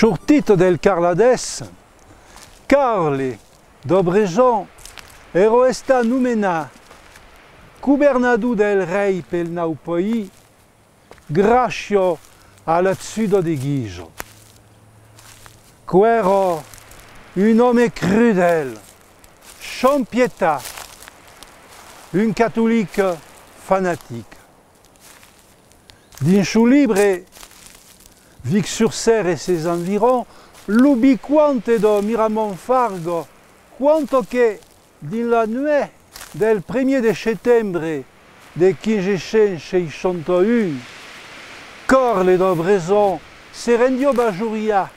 Shurtito del Carlades, Carle d'Obrejon, ero esta numena Gubernador del Rei pel nau pays, gracio alla Zudo de Guijo. Quero un homme crudel, sans pietà, un catholique fanatique. Din suo libre, Vic-sur-Serre et ses environs, l'ubiquante do Miramont-Fargo, quanto che din la nuit del 1er de settembre de 1561, Corle d'Obreson se rendió bajuria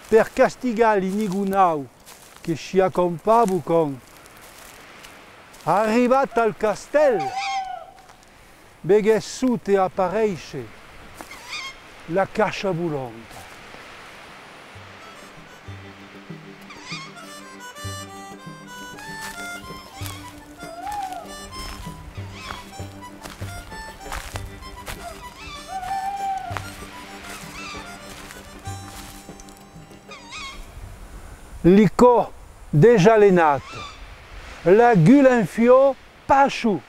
per castigar l'inigunau che ci accompavu con. Arrivat al castell, begues sut e appareixe la caccia volonta. Licò déjà lenato, la gueule in fio, pasciù,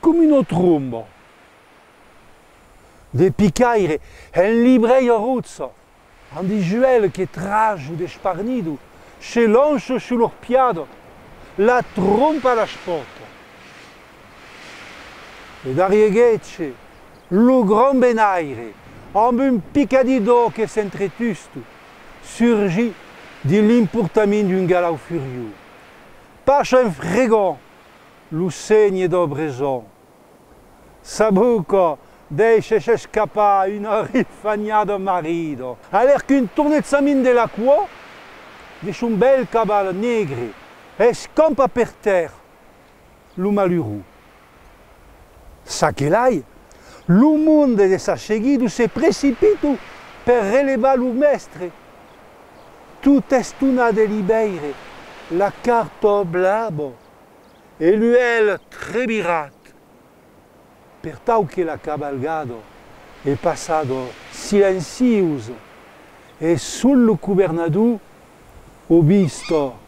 come uno trombo. De picaire, un libreio ruzzo, un di juel che traju desparnido, se loncho sull'orpiado, la trompa da spoto. E da rieghetce, lo gran benaire, amb un picadido che s'entretusto, surgit di l'importamento d'un galau furieux. Pascia un fregant, lo segne d'Obreson. Sabuco deixe scappare una rifagnata marido. All'er qu'un tournezzamento della quo, dice un bel caval negre e scampa per terra lo malheureux. Sa che l'ai, lo monde de sa seguido se precipita per relevare lo mestre. Tout estuna de libere, la carto blabo, e l'uel trebirat. Per tau che la cabalgado è passato silenzioso e sul governador ho visto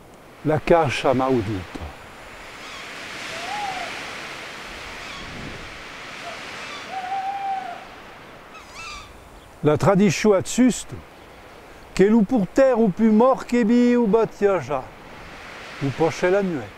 la caccia maudita. La tradizione atsusto che lo portèrent au plus mort che viu battiaja, lo poche la nuit.